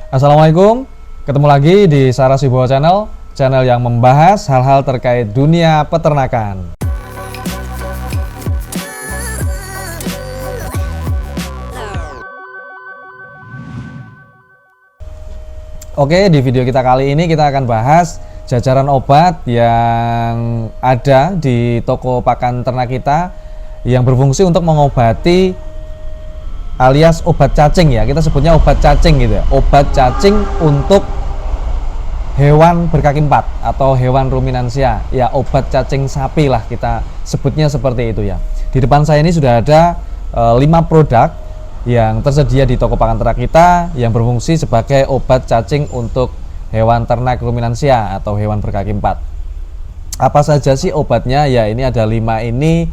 Assalamualaikum, ketemu lagi di Saras Wibowo Channel, channel yang membahas hal-hal terkait dunia peternakan. Oke, di video kita kali ini kita akan bahas jajaran obat yang ada di toko pakan ternak kita yang berfungsi untuk mengobati alias obat cacing ya, kita sebutnya obat cacing gitu ya, obat cacing untuk hewan berkaki empat atau hewan ruminansia ya, obat cacing sapi lah kita sebutnya seperti itu ya. Di depan saya ini sudah ada 5 produk yang tersedia di toko pakan ternak kita yang berfungsi sebagai obat cacing untuk hewan ternak ruminansia atau hewan berkaki empat. Apa saja sih obatnya? Ya, ini ada 5 ini,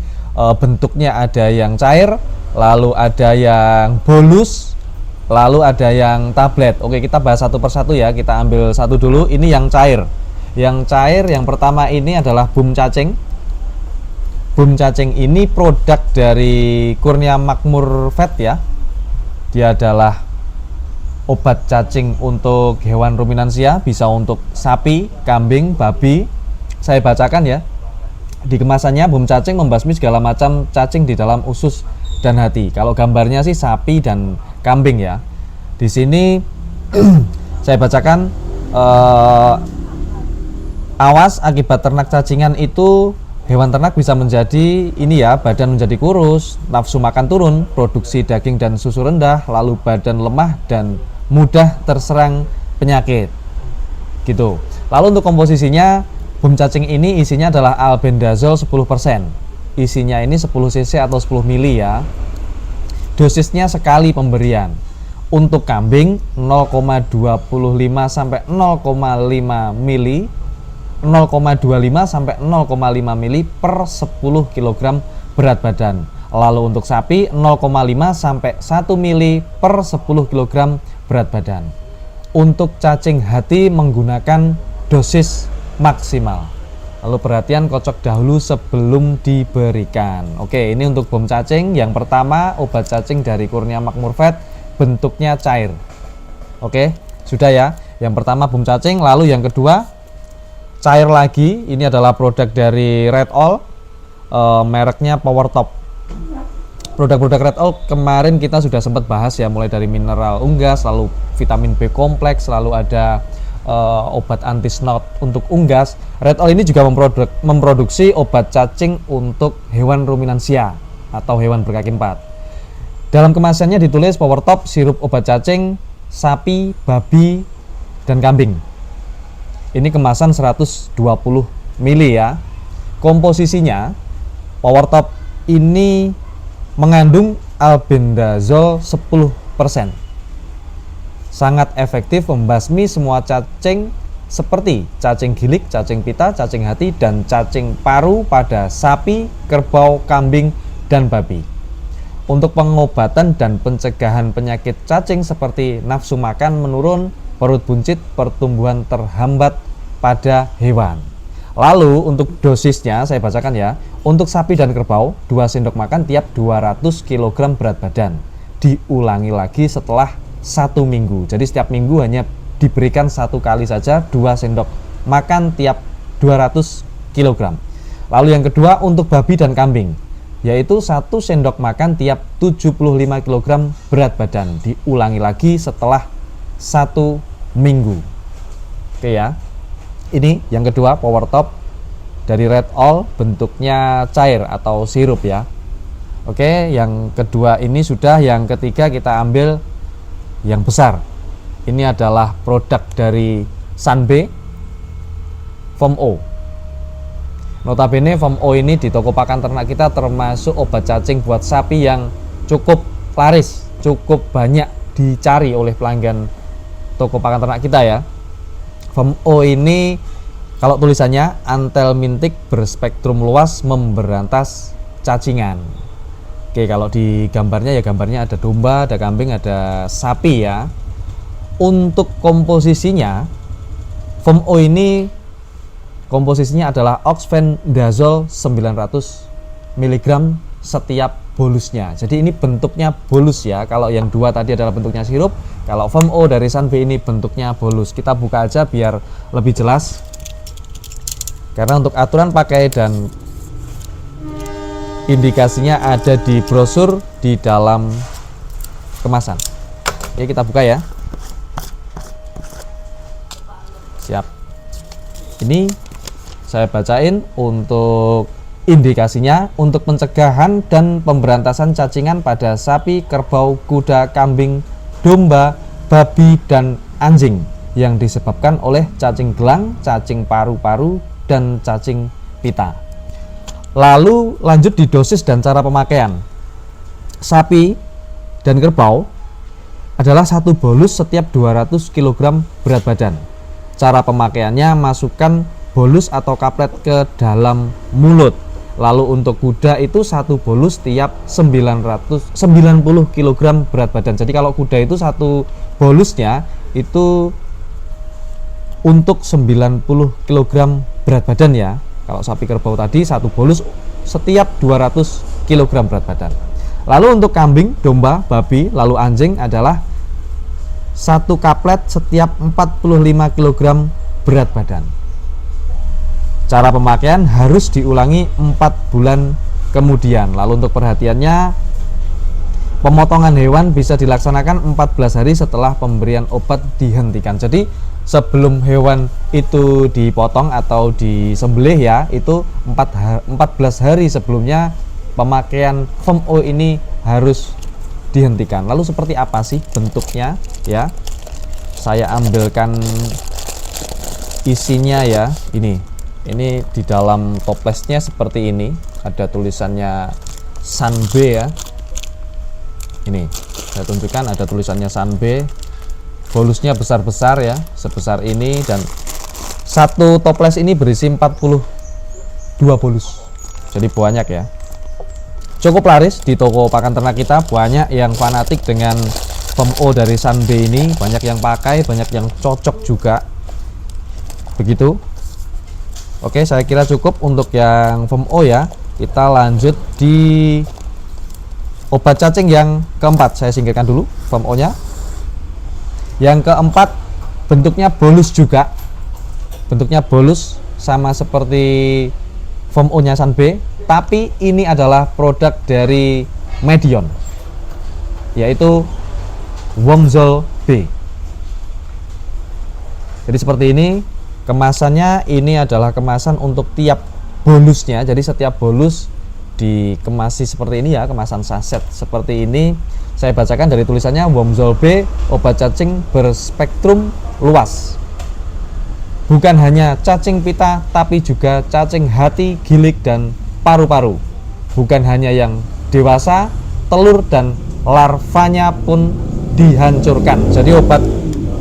bentuknya ada yang cair, lalu ada yang bolus, lalu ada yang tablet. Oke, kita bahas satu persatu ya. Kita ambil satu dulu. Ini yang cair. Yang cair yang pertama ini adalah Boom Cacing. Boom Cacing ini produk dari Kurnia Makmur Vet ya. Dia adalah obat cacing untuk hewan ruminansia, bisa untuk sapi, kambing, babi. Saya bacakan ya. Di kemasannya, Boom Cacing membasmi segala macam cacing di dalam usus dan hati. Kalau gambarnya sih sapi dan kambing ya. Di sini saya bacakan, awas akibat ternak cacingan itu hewan ternak bisa menjadi ini ya, badan menjadi kurus, nafsu makan turun, produksi daging dan susu rendah, lalu badan lemah dan mudah terserang penyakit. Gitu. Lalu untuk komposisinya, Boom Cacing ini isinya adalah albendazole 10%. Isinya ini 10 cc atau 10 mili ya. Dosisnya sekali pemberian. Untuk kambing 0,25 sampai 0,5 mili, 0,25 sampai 0,5 mili per 10 kg berat badan. Lalu untuk sapi 0,5 sampai 1 mili per 10 kg berat badan. Untuk cacing hati menggunakan dosis maksimal. Lalu perhatian, kocok dahulu sebelum diberikan. Oke, ini untuk Boom Cacing. Yang pertama, obat cacing dari Kurnia Makmur Vet, bentuknya cair. Oke, sudah ya. Yang pertama Boom Cacing, lalu yang kedua cair lagi. Ini adalah produk dari Red All, mereknya Power Top. Produk-produk Red All kemarin kita sudah sempat bahas ya, mulai dari mineral unggas, lalu vitamin B kompleks, lalu ada obat anti snot untuk unggas. Red All ini juga memproduksi obat cacing untuk hewan ruminansia atau hewan berkaki empat. Dalam kemasannya ditulis Power Top sirup obat cacing sapi, babi, dan kambing. Ini kemasan 120 mili ya. Komposisinya Power Top ini mengandung albendazole 10%. Sangat efektif membasmi semua cacing seperti cacing gilik, cacing pita, cacing hati, dan cacing paru pada sapi, kerbau, kambing, dan babi. Untuk pengobatan dan pencegahan penyakit cacing seperti nafsu makan menurun, perut buncit, pertumbuhan terhambat pada hewan. Lalu untuk dosisnya saya bacakan ya. Untuk sapi dan kerbau 2 sendok makan tiap 200 kg berat badan. Diulangi lagi setelah 1 minggu. Jadi setiap minggu hanya diberikan 1 kali saja, 2 sendok makan tiap 200 kg. Lalu yang kedua untuk babi dan kambing, yaitu 1 sendok makan tiap 75 kg berat badan. Diulangi lagi setelah 1 minggu. Oke ya. Ini yang kedua Power Top dari Red All, bentuknya cair atau sirup ya. Oke, yang kedua ini sudah. Yang ketiga kita ambil yang besar. Ini adalah produk dari Sanbe, Form O. Notabene Form O ini di toko pakan ternak kita termasuk obat cacing buat sapi yang cukup laris, cukup banyak dicari oleh pelanggan toko pakan ternak kita ya. Form O ini kalau tulisannya antelmintik berspektrum luas memberantas cacingan. Oke, kalau di gambarnya ya, gambarnya ada domba, ada kambing, ada sapi ya. Untuk komposisinya, Form O ini komposisinya adalah oxvendazole 900 mg setiap bolusnya. Jadi ini bentuknya bolus ya. Kalau yang dua tadi adalah bentuknya sirup, kalau foam O dari Sun B ini bentuknya bolus. Kita buka aja biar lebih jelas. Karena untuk aturan pakai dan indikasinya ada di brosur di dalam kemasan. Oke, kita buka ya. Siap. Ini saya bacain untuk indikasinya untuk pencegahan dan pemberantasan cacingan pada sapi, kerbau, kuda, kambing, domba, babi, dan anjing yang disebabkan oleh cacing gelang, cacing paru-paru, dan cacing pita. Lalu lanjut di dosis dan cara pemakaian. Sapi dan kerbau adalah satu bolus setiap 200 kg berat badan. Cara pemakaiannya, masukkan bolus atau kaplet ke dalam mulut. Lalu untuk kuda itu satu bolus tiap 90 kg berat badan. Jadi kalau kuda itu satu bolusnya itu untuk 90 kg berat badan ya. Kalau sapi kerbau tadi satu bolus setiap 200 kg berat badan. Lalu untuk kambing, domba, babi, lalu anjing adalah satu kaplet setiap 45 kg berat badan. Cara pemakaian harus diulangi 4 bulan kemudian. Lalu untuk perhatiannya, pemotongan hewan bisa dilaksanakan 14 hari setelah pemberian obat dihentikan. Jadi sebelum hewan itu dipotong atau disembelih ya, itu 14 hari sebelumnya pemakaian foam O ini harus dihentikan. Lalu seperti apa sih bentuknya ya? Saya ambilkan isinya ya. Ini di dalam toplesnya seperti ini. Ada tulisannya Sun B ya. Ini saya tunjukkan, ada tulisannya Sun B. Bolusnya besar-besar ya, sebesar ini, dan satu toples ini berisi 42 bolus. Jadi banyak ya. Cukup laris di toko pakan ternak kita, banyak yang fanatik dengan foam O dari Sun B ini, banyak yang pakai, banyak yang cocok juga. Begitu. Oke, saya kira cukup untuk yang foam O ya. Kita lanjut di obat cacing yang keempat. Saya singkirkan dulu foam O-nya. Yang keempat bentuknya bolus juga. Bentuknya bolus sama seperti foam O-nya Sun B, tapi ini adalah produk dari Medion, yaitu Wormzol B. Jadi seperti ini kemasannya. Ini adalah kemasan untuk tiap bolusnya. Jadi setiap bolus dikemasi seperti ini ya, kemasan saset seperti ini. Saya bacakan dari tulisannya, Wormzol B, obat cacing berspektrum luas. Bukan hanya cacing pita, tapi juga cacing hati, gilik, dan paru-paru. Bukan hanya yang dewasa, telur dan larvanya pun dihancurkan. Jadi obat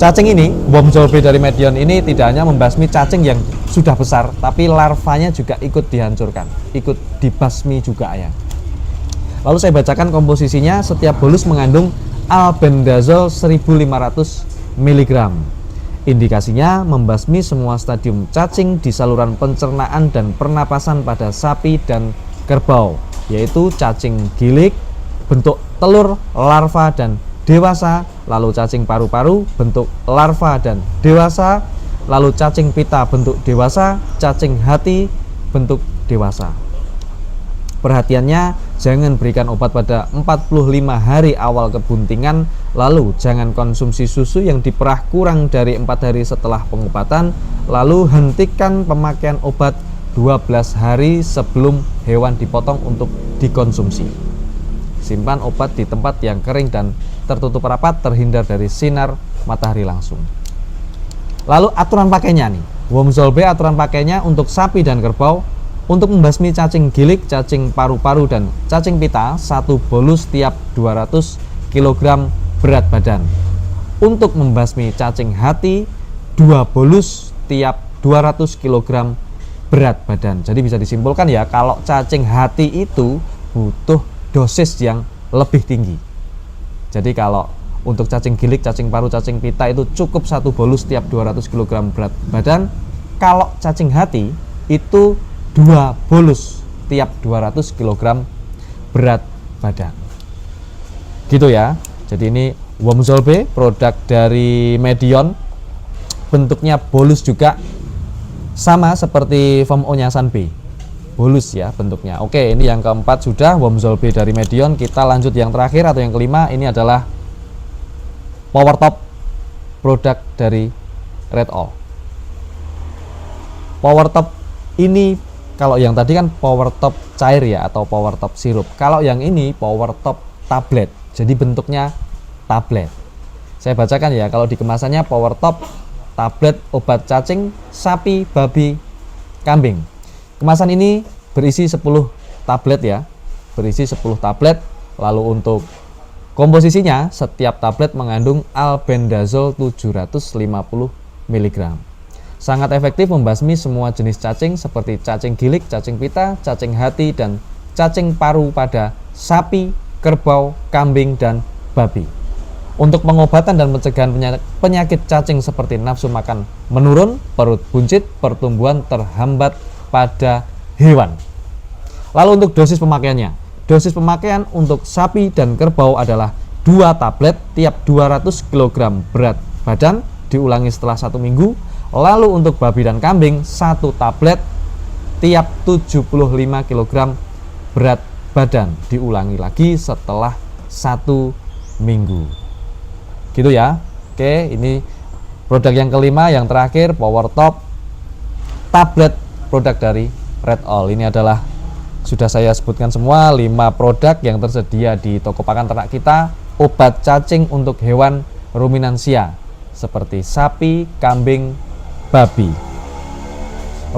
cacing ini, Wormzol B dari Medion ini tidak hanya membasmi cacing yang sudah besar, tapi larvanya juga ikut dihancurkan, ikut dibasmi juga ya. Lalu saya bacakan komposisinya. Setiap bolus mengandung albendazol 1500 mg. Indikasinya membasmi semua stadium cacing di saluran pencernaan dan pernapasan pada sapi dan kerbau, yaitu cacing gilik, bentuk telur, larva, dan dewasa, lalu cacing paru-paru, bentuk larva dan dewasa, lalu cacing pita, bentuk dewasa, cacing hati, bentuk dewasa. Perhatiannya, jangan berikan obat pada 45 hari awal kebuntingan, lalu jangan konsumsi susu yang diperah kurang dari 4 hari setelah pengobatan, lalu hentikan pemakaian obat 12 hari sebelum hewan dipotong untuk dikonsumsi. Simpan obat di tempat yang kering dan tertutup rapat, terhindar dari sinar matahari langsung. Lalu aturan pakainya nih. Wormzol B aturan pakainya untuk sapi dan kerbau. Untuk membasmi cacing gilik, cacing paru-paru, dan cacing pita, satu bolus tiap 200 kg berat badan. Untuk membasmi cacing hati, 2 bolus tiap 200 kg berat badan. Jadi bisa disimpulkan ya, kalau cacing hati itu butuh dosis yang lebih tinggi. Jadi kalau untuk cacing gilik, cacing paru, cacing pita itu cukup 1 bolus tiap 200 kg berat badan. Kalau cacing hati itu 2 bolus tiap 200 kg berat badan. Gitu ya. Jadi ini Wormzolbe, produk dari Medion. Bentuknya bolus juga, sama seperti foam onyasan B, bolus ya bentuknya. Oke, ini yang keempat sudah Wormzolbe dari Medion. Kita lanjut yang terakhir atau yang kelima. Ini adalah Power Top, produk dari Red All. Power Top ini, kalau yang tadi kan Power Top cair ya, atau Power Top sirup. Kalau yang ini Power Top tablet, jadi bentuknya tablet. Saya bacakan ya, kalau di kemasannya Power Top tablet obat cacing sapi, babi, kambing. Kemasan ini berisi 10 tablet ya, berisi 10 tablet. Lalu untuk komposisinya, setiap tablet mengandung albendazole 750 mg. Sangat efektif membasmi semua jenis cacing seperti cacing gilik, cacing pita, cacing hati, dan cacing paru pada sapi, kerbau, kambing, dan babi. Untuk pengobatan dan pencegahan penyakit cacing seperti nafsu makan menurun, perut buncit, pertumbuhan terhambat pada hewan. Lalu untuk dosis pemakaiannya, dosis pemakaian untuk sapi dan kerbau adalah 2 tablet tiap 200 kg berat badan, diulangi setelah 1 minggu. Lalu untuk babi dan kambing, 1 tablet tiap 75 kg berat badan, diulangi lagi setelah 1 minggu. Gitu ya. Oke, ini produk yang kelima, yang terakhir Power Top tablet, produk dari Red All. Ini adalah, sudah saya sebutkan semua 5 produk yang tersedia di toko pakan ternak kita, obat cacing untuk hewan ruminansia seperti sapi, kambing, babi.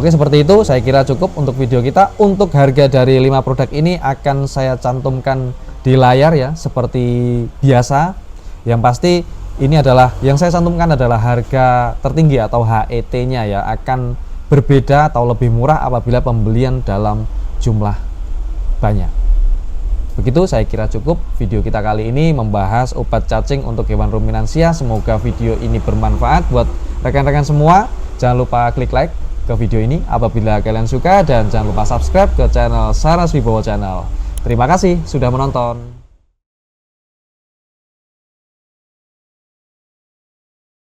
Oke, seperti itu saya kira cukup untuk video kita. Untuk harga dari 5 produk ini akan saya cantumkan di layar ya, seperti biasa. Yang pasti ini adalah, yang saya cantumkan adalah harga tertinggi atau HET-nya ya, akan berbeda atau lebih murah apabila pembelian dalam jumlah banyak. Begitu, saya kira cukup video kita kali ini membahas obat cacing untuk hewan ruminansia. Semoga video ini bermanfaat buat rekan-rekan semua. Jangan lupa klik like ke video ini apabila kalian suka, dan jangan lupa subscribe ke channel Saras Wibowo Channel. Terima kasih sudah menonton.